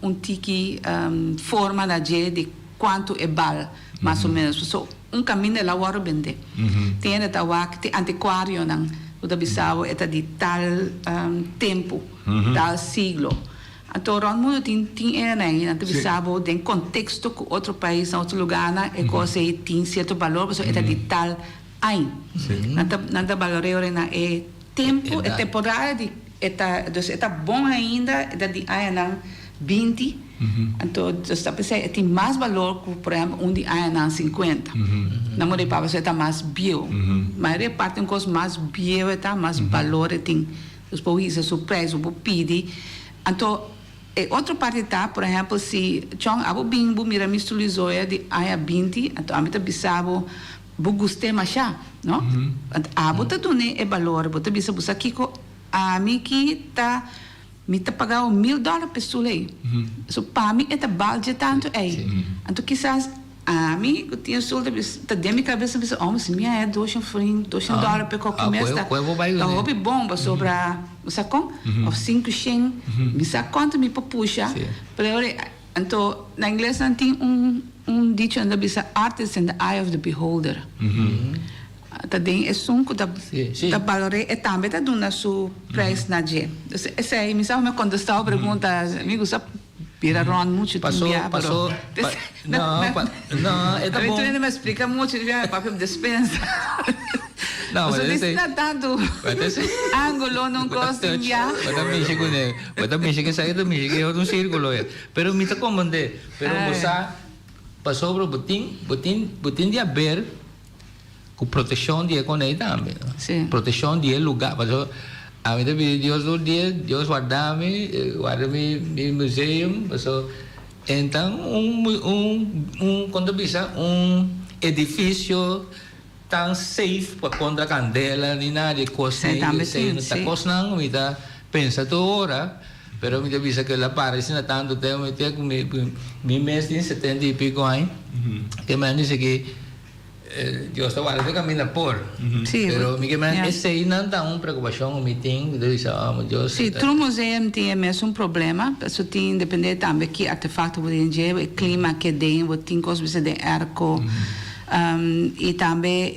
um tique forma de quanto é bal, mais ou menos. So, caminho é lá o vender. Tem antiquário, o bisavo é de tal tempo, tal siglo. Então, o mundo tem bisavo, tem contexto que outro país, outro lugar, é coisa que tem certo valor, é de tal ano. Nada valor é tempo, é temporada, é bom ainda, é de ano 20. Então, tem mais valor que, por exemplo, de ano 50. Na maioria para você está mais bio. A maioria parte tem coisa mais bio, mais valor, tem os países surpresa, o pede. Então, outra parte está, por exemplo, se abo bimbo mira mistulizoia de ano 20, então a mim bisabo gostei mais já, não? Abo tá dando é valor, bota bisabo aqui ko a mim que tá me tá pagando $1,000 por sulei. So para mim é tá balde tanto aí. Então quizás a mim que tinha sul tá de minha cabeça pensa, se minha é $200 por qualquer mês tá. Tá hobby bomba sobre sacou? Ou 500, me saconta me puxa. Então na inglês não tem dicho ainda bisa art is in the eye of the beholder. Também é sunco da valore e também da dona su preço na dia. Essa aí me sabe me contestar a pergunta, amigo, sabe piraron muito passou não, é tá bom. Tu não me explica muito, já papel dispensa. Não, mas isso está dando ângulo não gosta de já. Mas México que sai do México é outro círculo, pero me tá comandando, pero você passou pro botin de haver com proteção de economia também. Proteção de lugar, passou a mim também Deus guarda-me no museu, passou então quando bisa edifício tão safe para contra candela nem nada de coisa não coisa não me dá pensa toda hora. Pero me avisa que la parece na tanto tempo me tem me mês tem 70 e pico anos que me diz que eu estou agora de caminhar por pero me que me esse aí não dá preocupação me tem diz eu sim o museu tem mesmo problema isso tem depende também que artefato de o clima que tem tem coisas de arco e também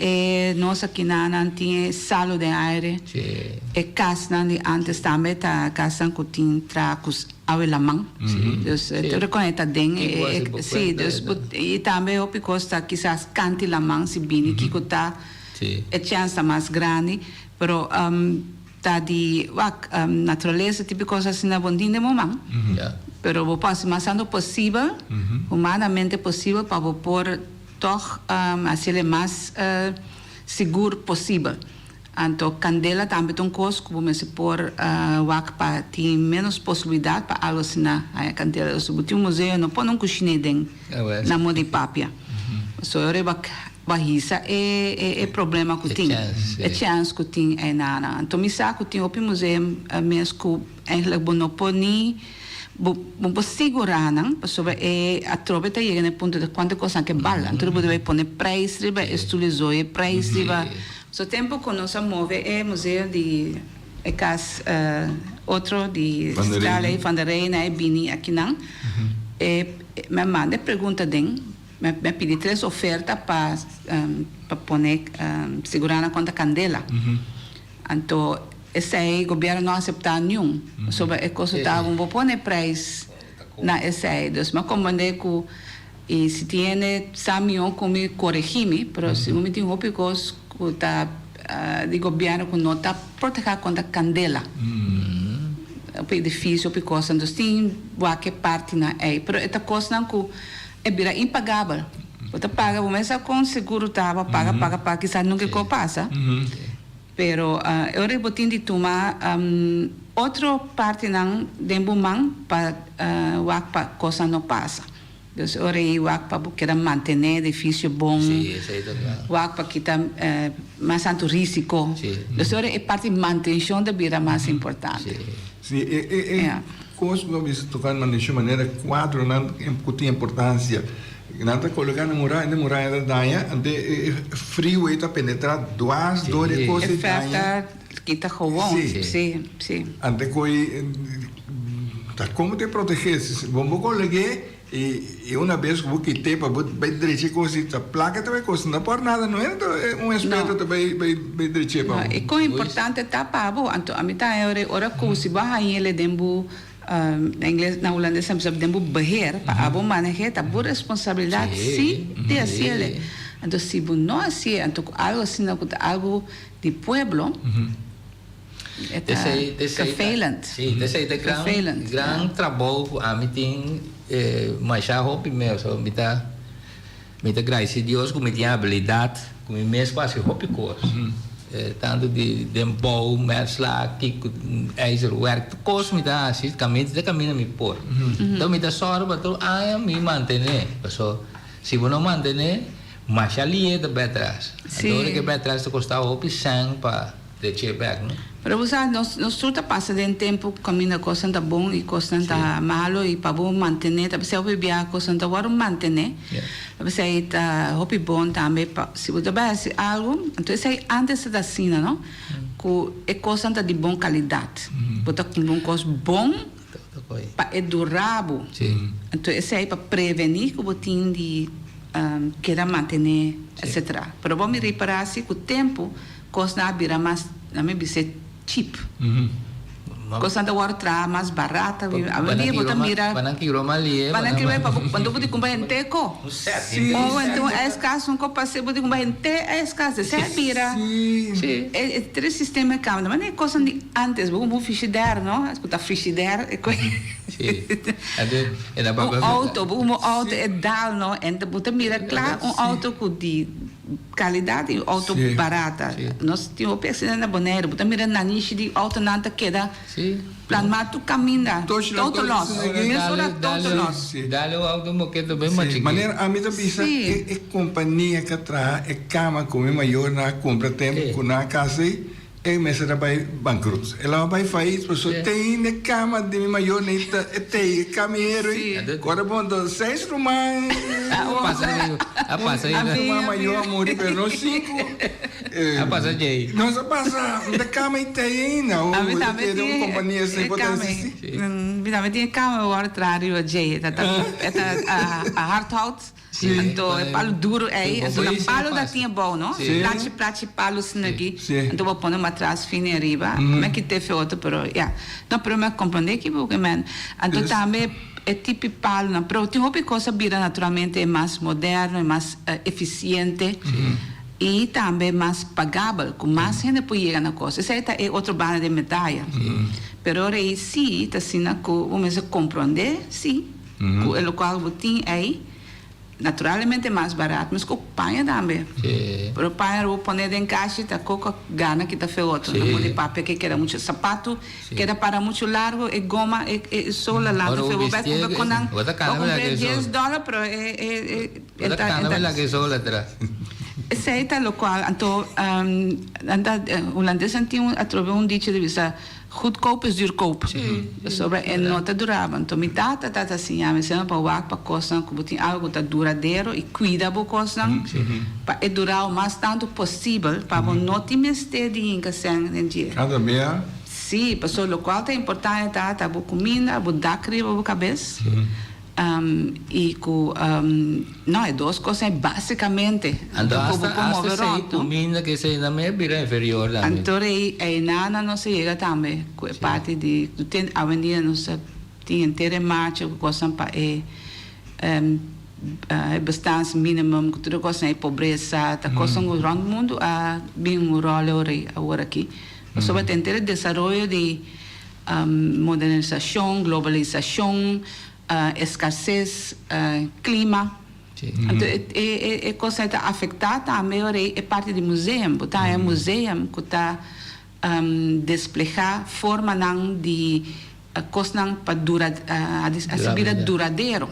nossa aqui não tem salo de ar e casa antes também tá casa que tem tracos avelamang então reconhece bem sim e também o picosta quizás cante lamang se bem que tá a chance mais grande, pero tá de natureza tipo coisa assim na bondinha de momento. Pero vou passar mais sendo possível, humanamente possível, para vou pôr toch assim mais seguro possível. Então, candela também tem coisa que vamos pôr para ter menos possibilidade para algo assim na candela. Se botar museu não pode não cozinhar dentro na moda de papia. So eu bahisa é problema que tem, é chance que tem é nada. Então me sabe que tem o museu mesmo que eigenlijk não pode nem vou segurar não, sobre a tropa está chegando no ponto de quanto coisa que bala. Então você pôr preço, riba estudizou o preço, riba. So tempo que nós move é museu de cas outro de Estrela e Van der Reina e Bini aqui não. Me manda pergunta den, me pedi 3 ofertas para pôr segurar na conta candela. Então esse aí o governo não aceitar nenhum. Sobre a coisa tá vou pôr preço na esse aí. Então me comandei que e se tiene samion como corrigir, pero se me tem roupa que tá de governo que não está proteger contra candela. É difícil porque coisa então tem qualquer parte na aí, pero esta coisa não que é vira impagável. Você paga, começa com seguro tava paga que sabe nunca que passa. Pero eu rebotin de tomar outra parte não de bumang para coisa não passa. Dus ora aí o para porque manter edifício bom, o para que está mais santo risco. Dus ora é parte de manutenção da vida mais importante. Sim, coisa que você tocar de maneira quadro não tem importância. Nada colocar na muralha da Danha, ante frio está penetrar duas dores coisas Danha. Que está gewoon, sim. Ante coi, tá como te proteger? Vamos colocar e uma vez que você tem para direito coisa, a placa também coisa não por nada, não é experto também vai direito para. E como importante tá para então a mim tá ora que se vai aí ele dembo na inglês na holandês sempre dembo beheer para abo manejar tá boa responsabilidade sim de assim então se não assim então algo assim algo de pueblo vervelend. Sim, desse aí tem gran trabalho a mim tem mas já hobby meu, so me tá graças a Deus que me tem habilidade, que me mesmo quase hobby coisa. Tanto de bom, mersla, que ijzerwerk, coisa me dá assim, caminho me pôr. Então me dá sorte para me manter, so se você não manter, mas ali é da betrás. Então que betrás te custa hobby sem para deixar back, não? Pero você nós tudo passa de tempo caminha coisa tá bom e coisa tá malo e para bom manter, você vai viajar coisa tá bom manter, você tá hobby bom também se você vai fazer algo, então isso antes da cena, não? Que é coisa tá de boa qualidade, botar com um coisa bom para é durável, então isso aí para prevenir que você tem de querer manter, etc. Pero vamos reparar se com o tempo coisa não vira mais, não me ser cheap. Coisa da outra mais barata, a dia você mira. Quando você compra em teco, ou então é escasso um copo você pode comprar em te é escasso, você mira. É três sistemas câmera, mas é coisa de antes, vamos frigideira, não? Escuta frigideira é coisa. Um auto é dal, não? Então você mira claro auto com de qualidade, auto barata. Nós temos pensado na boneira, você mira na niche de auto nada queda. Plan mato caminha, todo nós. Dale o auto moqueto bem mais. Maneira a mim também é companhia que traz é cama como maior na compra tempo na casa e mesa vai bankrupt. Ela vai fazer pessoa tem cama de maior neta tem caminheiro agora bom 6 romãs passa aí uma maior morrer pero não 5 passa aí não se passa da cama e tem não tem uma companhia sem potência também tem cama o contrário a Jay a hardhout então é palo duro aí então na palo da tinha bom não plate palo aqui então vou pôr uma atrás fino arriba mas que teve outro pero não pero me compreender que porque man então também é tipo palo não pero tem outra coisa vira naturalmente é mais moderno é mais eficiente e também mais pagável, com mais gente pode chegar na coisa. Essa é outra banda de medalha. Pero aí sim, está assim, vamos compreender, sim, o qual você aí, naturalmente é mais barato, mas com o panha também. Pero o panha eu pôr em caixa, está com gana que está feio outro. Não pode papel que era muito sapato, que era para muito largo, e goma, e sola lá, feio. Eu comprei $10, pero que sola atrás. Essa lo qual, então, holandês trouxe dicho de vista, goedkoop is duurkoop. Sobre en nota durava. Então, me tata assim, me sempre para o para coisa, como tem algo que duradouro e cuida da coisa, para durar o mais tanto possível, para não te mexer de incação em dia. Cada meia? Sim, pessoal, o qual é importante, tá a comida, a dacre, a cabeça. E com não é duas coisas basicamente então hasta comida que se na meia vira inferior então aí nada não se chega também com parte de tem a avenida não se tem inteira marcha com coisa para bastante mínimo com tudo coisa é pobreza tá coisa no mundo a bem um rol agora aqui sobre tem inteiro desenvolvimento de modernização globalização escassez, clima. Então, é coisa que está afetada também, é parte do museu. Tá? É museu que está desplegar forma de coisa para a vida duradouro.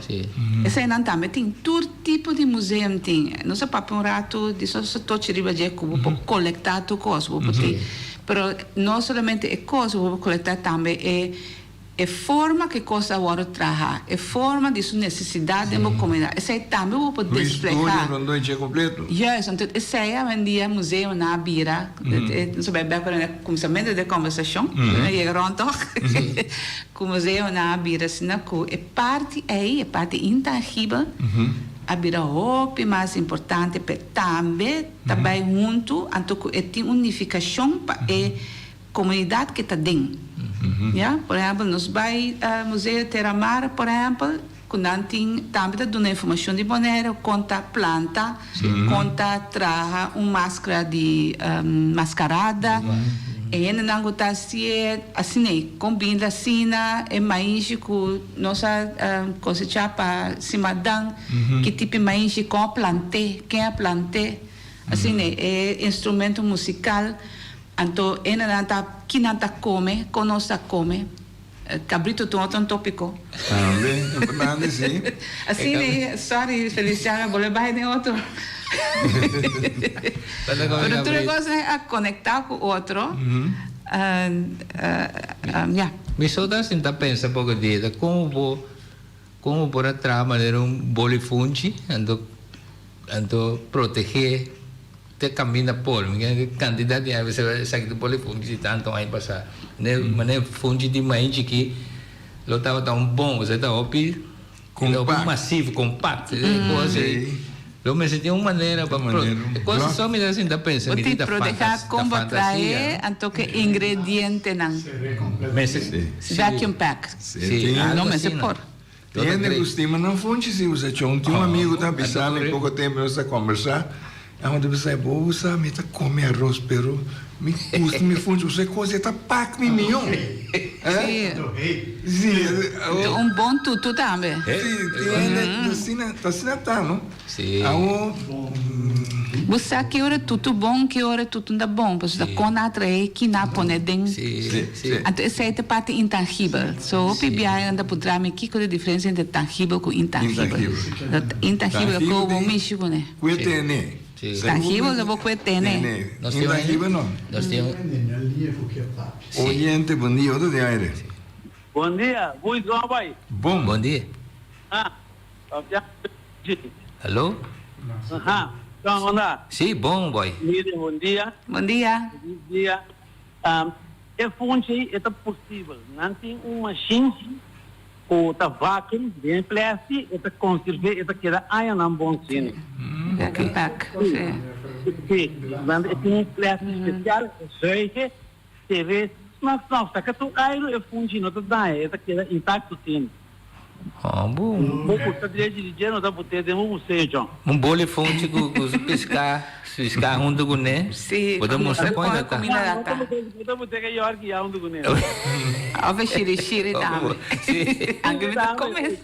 Essa é também tem todo tipo de museu tem. Não se para um rato de só todo riba de como para coletar tu coisa, pero não somente é coisa para coletar também é forma que coisa agora trabalha, é forma de sua necessidade da comunidade. Essa é também o poder explicar. O história é completo. Yes, então essa é a vendia museu na Bira, não sei bem para o começamento da conversação, e pronto, com o museu na Bira, é parte aí, é parte intangível. A Bira é mais importante, também junto, então tem unificação para a comunidade que está dentro. Por exemplo, nos vai Museu Terramar, por exemplo, quando tem também dá informação de maneira, conta planta, conta traga uma máscara de mascarada, e ainda não está assim, combina assim, é mais com nossa cosecha para cima dan, que tipo de mais com plante, quem é plante, assim, é instrumento musical. Então, quem não come, conosco come. Cabrito, tu outro tópico. Também, importante, sim. Assim, sorry, Feliciana, vou levar em outro. Mas tu negócio é conectar com o outro. Me só dá assim, tá pensa um pouco de como por trabalhar bolifungi, ando proteger cammina por quantità di sai che poi fungi tanto hai passato ma ne fungi di mangi che lo tava da un buon se da opi massivo compatto cose lo messo di una maniera per cosa so mi da senta pensa mi da proteger come trae anto che ingrediente nan vacuum pack non me se por tiene gustima non fungi si usa c'è un amigo da pensando in poco tempo nós conversar onde você bolsa, me tá come arroz, pero me custa, me funde, você coisa tá pac me mignon. Sim. Um bom tutu também. Sim, tá assim não? Sim. Você que hora tudo bom, que hora tudo não bom, porque da cona atrai que na pone dentro. Sim. Então essa é a parte intangível. So, o PBI anda por trás, que qual é a diferença entre tangível e intangível? Intangível é como o místico, né? Cuetene. Tangível é porque tem, intangível não. Oriente, bom dia, outro dia aire. Bom dia, muito bom. Bom dia. Alô? Então, anda. Sim, bom boy. Bom dia. Bom dia. Bom dia. É fungi, é possível. Não tem uma machine ou tá vacuum, bem plástico, é conservar, é que dá aí não bom cine. Vacuum pack. Sim. Mas é um plástico especial, seja, TV, não, tá que tu aí é fungi, não tá, é que dá intacto cine. Ah, bom. Pouco tá direito de dinheiro, dá para ter um museu, John. Bole fonte com pescar junto com né? Sim. Podemos mostrar com ainda tá. Dá para ter que ir ao que há um do Guné. Ove xiri também. Anche no começo.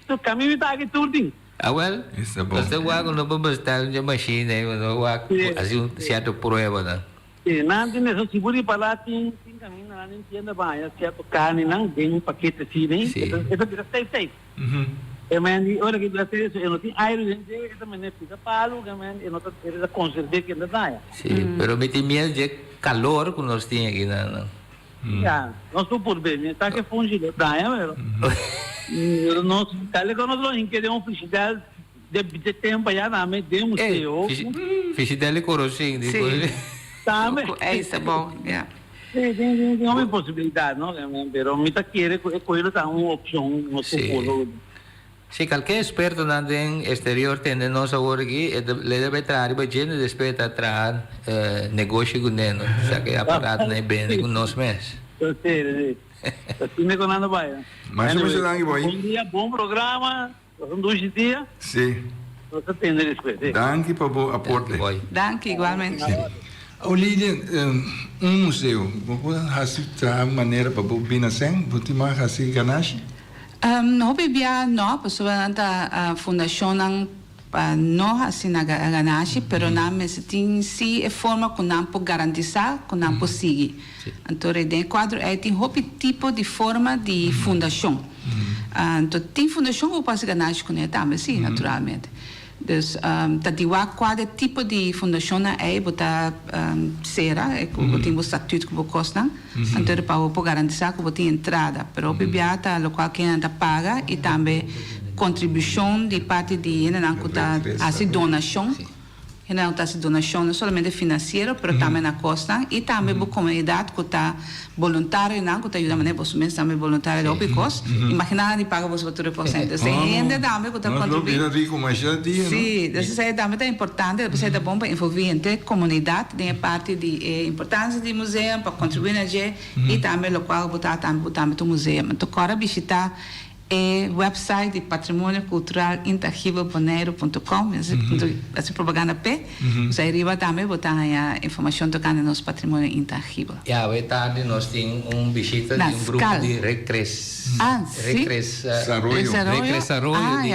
Tu caminho tá aqui tudo. Ah, well. Isso é bom. Você vai quando vamos estar de machine, vai assim certo prova, né? Sim, não tem nessa segura para lá tem caminho lá nem tinha banha, certo carne não tem um paquete assim, né? Isso é safe. Eu me olha que lá tem eu não tenho aire dentro, eu também não fica palo, eu não tenho conservar que não dá. Sim, pero me tem medo de calor que nós temos aqui, né? Já, nós estou por bem, tá que funge dá, é, nós cale que nós não quer um festival de tempo já na me de museu. Festival de corocinho, depois. Tá, É isso, é bom. Yeah. Tem uma possibilidade, não? Pero me tá querendo coisa tá uma opção no futuro. Se qualquer experto no exterior tem nós agora aqui, ele deve trazer bastante de experto a trazer negócio com ele, já que aparato não é bem com nós mesmos. Eu sei. Assim me conando vai. Mas eu vou dar boy. Bom dia, bom programa. São 2 dias. Sim. Você tem respeito. Danke para o aporte. Danke, igualmente. Olívia, museu, você trazer maneira para o Binacem, você mais assim ganache? Não bebia não, pessoa da fundação não assim na ganache, pero na mas tem sim é forma que não pode garantizar, que não pode seguir. Então dentro quadro é tem hobby tipo de forma de fundação. Então tem fundação que pode ganache com ele também, sim, naturalmente. Dus dat die quadro tipo de fundação é botar será é que tem o estatuto que costa, então para garantizar que tem entrada, pero bibiata local que anda paga e também contribuição de parte de não custa assim donação. Não está se donação não somente financeira, mas também na costa e também a comunidade que está voluntária, não que está ajudando a você mesmo também voluntária de opicos. Imagina que paga você por coisa. Então, ainda também que está contribuindo. Não rico mais já dia. Sim, isso é também importante, depois é bom para envolver entre comunidade, tem parte de importância do museu para contribuir na gente e também local botar também do museu. Então, agora visitar é website de Patrimônio Cultural Intangível.com, essa propaganda P, você arriba também botar a informação tocando nosso patrimônio intangível. E à tarde nós temos visita de grupo de Recresarroio de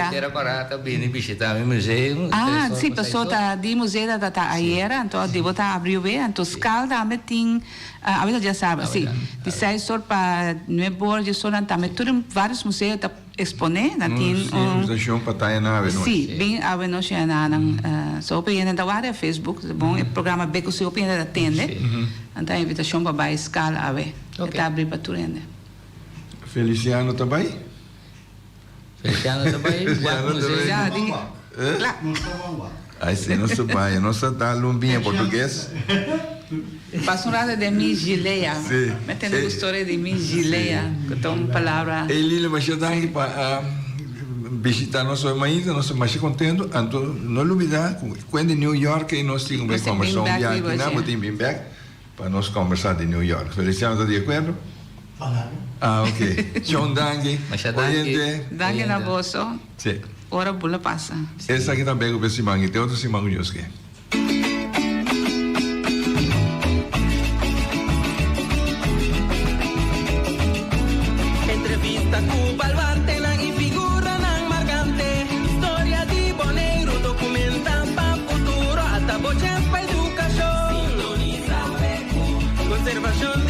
Terra Barata, vindo visitar o museu. Sim, pessoa de museu da Aiera, então de botar abriu bem, então escala também tem a vida já sabe, sim, de 6 horas para 9 horas de sono também, tudo vários museus da exponer, na tem museu para estar na ave, sim, bem a ave nós já na só para na área Facebook, bom, o programa Beco se opina da tende, então a invitação para a escala ave, está abrir para tudo ainda. Feliciano também? Feliciano também? Já di. Aí sim, não sou pai, não sou da lumbinha português. Passa rato de Miss Gileia. Me tem uma história de Miss Gileia, que tem uma palavra. Ele mas eu daqui para visitar nosso ainda, nós estamos mais contentes. Então, não olvidar, quando em New York nós temos uma conversação de aqui, não tem bem back para nós conversar de New York. Feliciano, está de acordo? Ok. John Dangue. Dangue na bolsa. Sim. Ora bula passa. Essa aqui também é o Simang, tem outro Simang Newski. Entrevista com Balbarte na figura não marcante. História de Boneiro documenta para futuro. Até bochas para educação. Sintoniza Beco. Conservação